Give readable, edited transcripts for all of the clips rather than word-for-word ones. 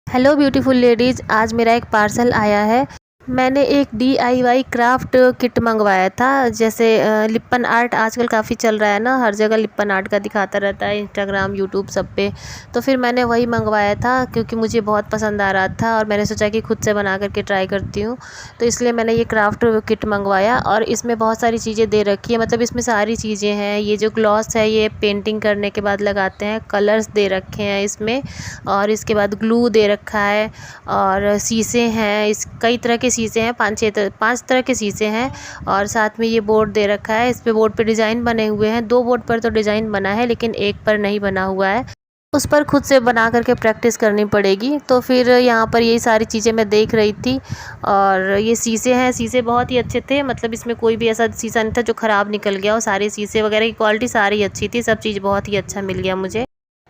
Hello beautiful ladies, आज मेरा एक पार्सल आया है। मैंने एक DIY क्राफ्ट किट मंगवाया था। जैसे लिप्पन आर्ट आजकल काफ़ी चल रहा है ना, हर जगह लिप्पन आर्ट का दिखाता रहता है, इंस्टाग्राम यूट्यूब सब पे। तो फिर मैंने वही मंगवाया था क्योंकि मुझे बहुत पसंद आ रहा था और मैंने सोचा कि खुद से बना करके ट्राई करती हूँ। तो इसलिए मैंने ये क्राफ्ट किट मंगवाया और इसमें बहुत सारी चीज़ें दे रखी है, मतलब इसमें सारी चीज़ें हैं। ये जो ग्लॉस है ये पेंटिंग करने के बाद लगाते हैं, कलर्स दे रखे हैं इसमें, और इसके बाद ग्लू दे रखा है और शीशे हैं। इस कई तरह के शीशे हैं, 5 तरह के शीशे हैं। और साथ में ये बोर्ड दे रखा है, इस पे बोर्ड पे डिज़ाइन बने हुए हैं। 2 बोर्ड पर तो डिज़ाइन बना है लेकिन एक पर नहीं बना हुआ है, उस पर खुद से बना करके प्रैक्टिस करनी पड़ेगी। तो फिर यहाँ पर यही सारी चीज़ें मैं देख रही थी। और ये शीशे हैं, शीशे बहुत ही अच्छे थे, मतलब इसमें कोई भी ऐसा शीशा नहीं था जो ख़राब निकल गया हो। सारे शीशे वगैरह की क्वालिटी सारी अच्छी थी, सब चीज़ बहुत ही अच्छा मिल गया मुझे।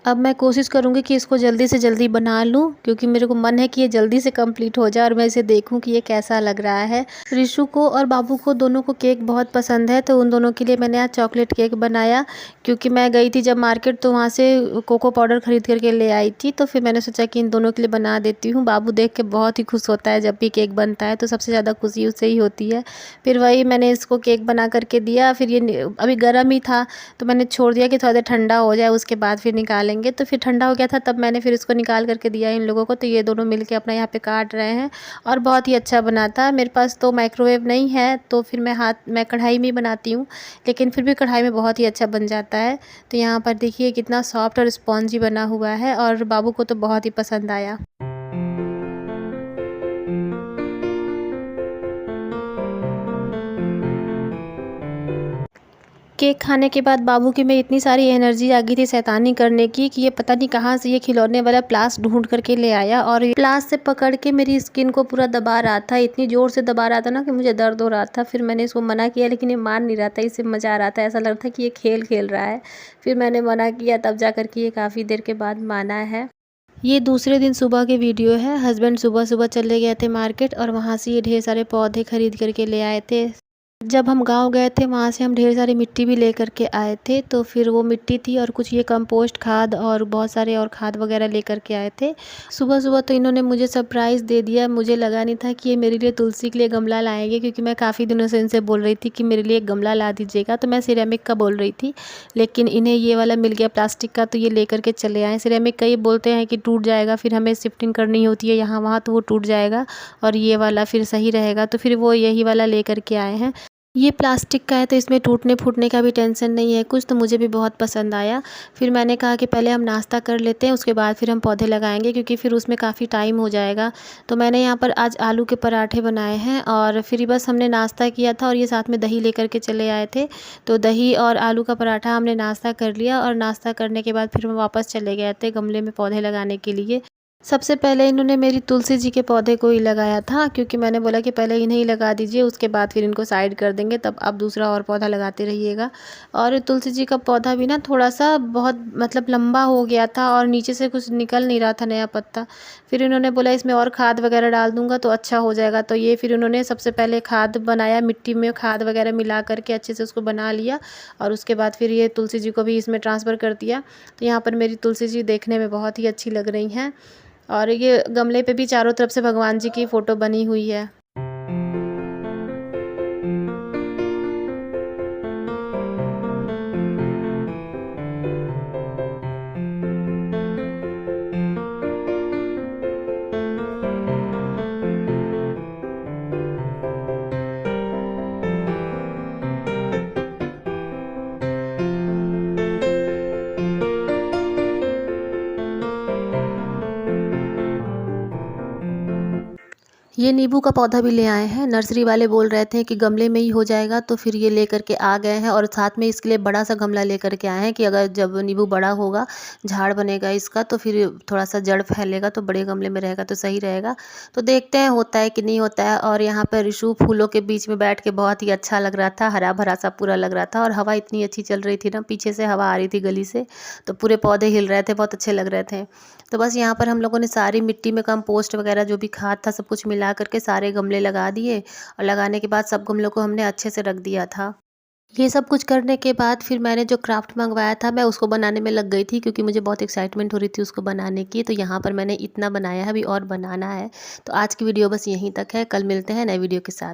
अब मैं कोशिश करूँगी कि इसको जल्दी से जल्दी बना लूँ, क्योंकि मेरे को मन है कि ये जल्दी से कंप्लीट हो जाए और मैं इसे देखूँ कि ये कैसा लग रहा है। रिशु को और बाबू को दोनों को केक बहुत पसंद है, तो उन दोनों के लिए मैंने आज चॉकलेट केक बनाया। क्योंकि मैं गई थी जब मार्केट, तो वहाँ से कोको पाउडर ख़रीद करके ले आई थी, तो फिर मैंने सोचा कि इन दोनों के लिए बना देती हूँ। बाबू देख के बहुत ही खुश होता है, जब भी केक बनता है तो सबसे ज़्यादा खुशी उससे ही होती है। फिर वही मैंने इसको केक बना करके दिया। फिर ये अभी गर्म ही था तो मैंने छोड़ दिया कि थोड़ा देर ठंडा हो जाए, उसके बाद फिर निकालेंगे। तो फिर ठंडा हो गया था, तब मैंने फिर इसको निकाल करके दिया इन लोगों को। तो ये दोनों मिलके अपना यहाँ पे काट रहे हैं और बहुत ही अच्छा बना था। मेरे पास तो माइक्रोवेव नहीं है, तो फिर मैं कढ़ाई में ही बनाती हूँ, लेकिन फिर भी कढ़ाई में बहुत ही अच्छा बन जाता है। तो यहाँ पर देखिए कितना सॉफ्ट और स्पॉन्जी बना हुआ है और बाबू को तो बहुत ही पसंद आया। केक खाने के बाद बाबू की में इतनी सारी एनर्जी आ गई थी शैतानी करने की, कि ये पता नहीं कहाँ से ये खिलौने वाला प्लास ढूंढ करके ले आया और प्लास से पकड़ के मेरी स्किन को पूरा दबा रहा था। इतनी ज़ोर से दबा रहा था ना कि मुझे दर्द हो रहा था। फिर मैंने इसको मना किया, लेकिन ये मान नहीं रहा था, इसे मज़ा आ रहा था, ऐसा लग रहा था कि ये खेल खेल रहा है। फिर मैंने मना किया, तब जा कर के ये काफ़ी देर के बाद माना है। ये दूसरे दिन सुबह की वीडियो है। हस्बैंड सुबह सुबह चले गए थे मार्केट और वहाँ से ये ढेर सारे पौधे खरीद करके ले आए थे। जब हम गांव गए थे वहाँ से हम ढेर सारी मिट्टी भी ले करके आए थे। तो फिर वो मिट्टी थी और कुछ ये कंपोस्ट खाद और बहुत सारे और खाद वगैरह ले करके आए थे। सुबह सुबह तो इन्होंने मुझे सरप्राइज़ दे दिया। मुझे लगा नहीं था कि ये मेरे लिए तुलसी के लिए गमला लाएंगे, क्योंकि मैं काफ़ी दिनों से इनसे बोल रही थी कि मेरे लिए एक गमला ला दीजिएगा। तो मैं सिरेमिक का बोल रही थी, लेकिन इन्हें ये वाला मिल गया प्लास्टिक का, तो ये ले करके चले आए। सिरेमिक का ये बोलते हैं कि टूट जाएगा, फिर हमें शिफ्टिंग करनी होती है यहाँ वहाँ, तो वो टूट जाएगा, और ये वाला फिर सही रहेगा। तो फिर वो यही वाला ले करके आए हैं। ये प्लास्टिक का है तो इसमें टूटने फूटने का भी टेंशन नहीं है कुछ। तो मुझे भी बहुत पसंद आया। फिर मैंने कहा कि पहले हम नाश्ता कर लेते हैं, उसके बाद फिर हम पौधे लगाएंगे, क्योंकि फिर उसमें काफ़ी टाइम हो जाएगा। तो मैंने यहाँ पर आज आलू के पराठे बनाए हैं और फिर बस हमने नाश्ता किया था और ये साथ में दही लेकर के चले आए थे। तो दही और आलू का पराठा हमने नाश्ता कर लिया और नाश्ता करने के बाद फिर हम वापस चले गए थे गमले में पौधे लगाने के लिए। सबसे पहले इन्होंने मेरी तुलसी जी के पौधे को ही लगाया था, क्योंकि मैंने बोला कि पहले इन्हें ही लगा दीजिए, उसके बाद फिर इनको साइड कर देंगे, तब आप दूसरा और पौधा लगाते रहिएगा। और तुलसी जी का पौधा भी ना थोड़ा सा बहुत मतलब लंबा हो गया था और नीचे से कुछ निकल नहीं रहा था नया पत्ता। फिर इन्होंने बोला इसमें और खाद वगैरह डाल दूंगा तो अच्छा हो जाएगा। तो ये फिर उन्होंने सबसे पहले खाद बनाया, मिट्टी में खाद वगैरह मिला करके अच्छे से उसको बना लिया, और उसके बाद फिर ये तुलसी जी को भी इसमें ट्रांसफ़र कर दिया। तो यहाँ पर मेरी तुलसी जी देखने में बहुत ही अच्छी लग रही हैं। और ये गमले पे भी चारों तरफ से भगवान जी की फ़ोटो बनी हुई है। ये नींबू का पौधा भी ले आए हैं। नर्सरी वाले बोल रहे थे कि गमले में ही हो जाएगा, तो फिर ये लेकर के आ गए हैं और साथ में इसके लिए बड़ा सा गमला लेकर के आए हैं कि अगर जब नींबू बड़ा होगा, झाड़ बनेगा इसका, तो फिर थोड़ा सा जड़ फैलेगा, तो बड़े गमले में रहेगा तो सही रहेगा। तो देखते हैं होता है कि नहीं होता है। और यहाँ पर रिशु फूलों के बीच में बैठ के बहुत ही अच्छा लग रहा था, हरा भरा सा पूरा लग रहा था, और हवा इतनी अच्छी चल रही थी ना, पीछे से हवा आ रही थी गली से, तो पूरे पौधे हिल रहे थे, बहुत अच्छे लग रहे थे। तो बस यहाँ पर हम लोगों ने सारी मिट्टी में कंपोस्ट वगैरह जो भी खाद था सब कुछ मिला करके सारे गमले लगा दिए, और लगाने के बाद सब गमलों को हमने अच्छे से रख दिया था। ये सब कुछ करने के बाद फिर मैंने जो क्राफ्ट मंगवाया था मैं उसको बनाने में लग गई थी, क्योंकि मुझे बहुत एक्साइटमेंट हो रही थी उसको बनाने की। तो यहाँ पर मैंने इतना बनाया है, अभी और बनाना है। तो आज की वीडियो बस यहीं तक है, कल मिलते हैं नए वीडियो के साथ।